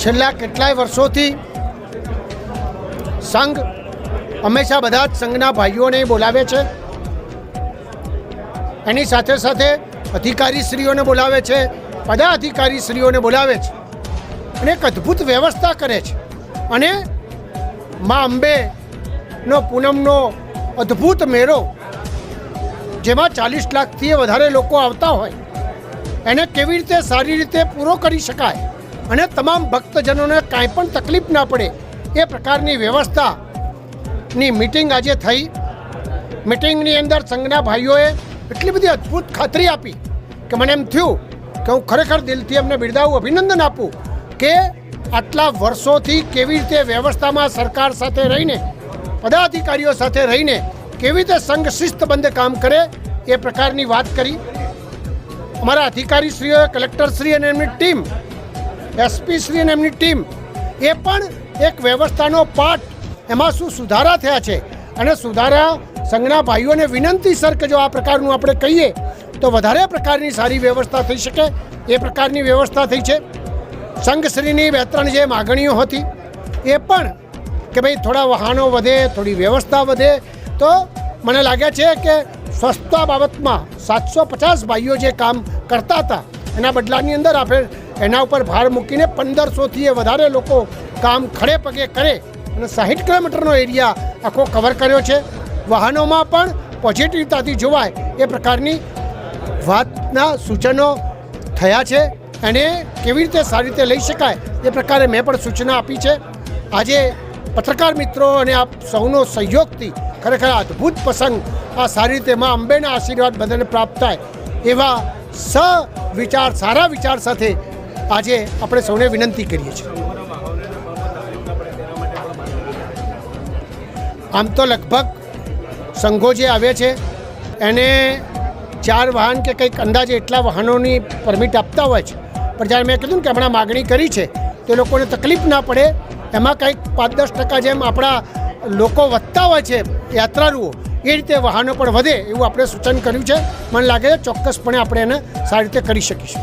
છેલ્લા કેટલાય વર્ષોથી સંઘ હંમેશા બધા જ સંઘના ભાઈઓને બોલાવે છે, એની સાથે સાથે અધિકારીશ્રીઓને બોલાવે છે, પદાધિકારીશ્રીઓને બોલાવે છે અને એક અદ્ભુત વ્યવસ્થા કરે છે અને મા અંબેનો પૂનમનો અદ્ભુત મેળો જેમાં 40 લાખથી વધારે લોકો આવતા હોય એને કેવી રીતે સારી રીતે પૂરો કરી શકાય અને તમામ ભક્તજનોને કાંઈ પણ તકલીફ ના પડે એ પ્રકારની વ્યવસ્થાની મિટિંગ આજે થઈ. મિટિંગની અંદર સંઘના ભાઈઓએ એટલી બધી અદ્ભુત ખાતરી આપી કે મને એમ થયું કે હું ખરેખર દિલથી એમને બિરદાવું, અભિનંદન આપું કે આટલા વર્ષોથી કેવી રીતે વ્યવસ્થામાં સરકાર સાથે રહીને, પદાધિકારીઓ સાથે રહીને કેવી રીતે સંઘ શિસ્તબદ્ધ કામ કરે એ પ્રકારની વાત કરી. અમારા અધિકારીશ્રીઓએ, કલેક્ટરશ્રી અને એમની ટીમ, એસપીશ્રી અને એમની ટીમ એ પણ એક વ્યવસ્થાનો પાઠ, એમાં શું સુધારા થયા છે અને સુધારા સંઘના ભાઈઓને વિનંતી સર કે જો આ પ્રકારનું આપણે કહીએ તો વધારે પ્રકારની સારી વ્યવસ્થા થઈ શકે એ પ્રકારની વ્યવસ્થા થઈ છે. સંઘશ્રીની 2-3 જે માગણીઓ હતી એ પણ કે ભાઈ થોડા વાહનો વધે, થોડી વ્યવસ્થા વધે, તો મને લાગે છે કે સ્વચ્છતા બાબતમાં 750 ભાઈઓ જે કામ કરતા હતા એના બદલાની અંદર આપણે એના ઉપર ભાર મૂકીને 1500થી વધારે લોકો કામ ખડે પગે કરે અને 60 કિલોમીટરનો એરિયા આખો કવર કર્યો છે. વાહનોમાં પણ પોઝિટિવતાથી જોવાય એ પ્રકારની વાતના સૂચનો થયા છે અને કેવી રીતે સારી રીતે લઈ શકાય એ પ્રકારે મેં પણ સૂચના આપી છે. આજે પત્રકાર મિત્રો અને આપ સૌનો સહયોગથી ખરેખર અદ્ભુત પ્રસંગ આ સારી રીતે મા અંબેના આશીર્વાદ બધાને પ્રાપ્ત થાય એવા સારા વિચાર સાથે આજે આપણે સૌને વિનંતી કરીએ છીએ. આમ તો લગભગ સંઘો જે આવે છે એને 4 વાહન કે કંઈક અંદાજે એટલા વાહનોની પરમિટ આપતા હોય છે, પણ જ્યારે મેં કીધું ને કે હમણાં માગણી કરી છે તો લોકોને તકલીફ ના પડે એમાં કંઈક 5-10% જેમ આપણા લોકો વધતા હોય છે યાત્રાળુઓ એ રીતે વાહનો પણ વધે એવું આપણે સૂચન કર્યું છે. મને લાગે ચોક્કસપણે આપણે એને સારી રીતે કરી શકીશું.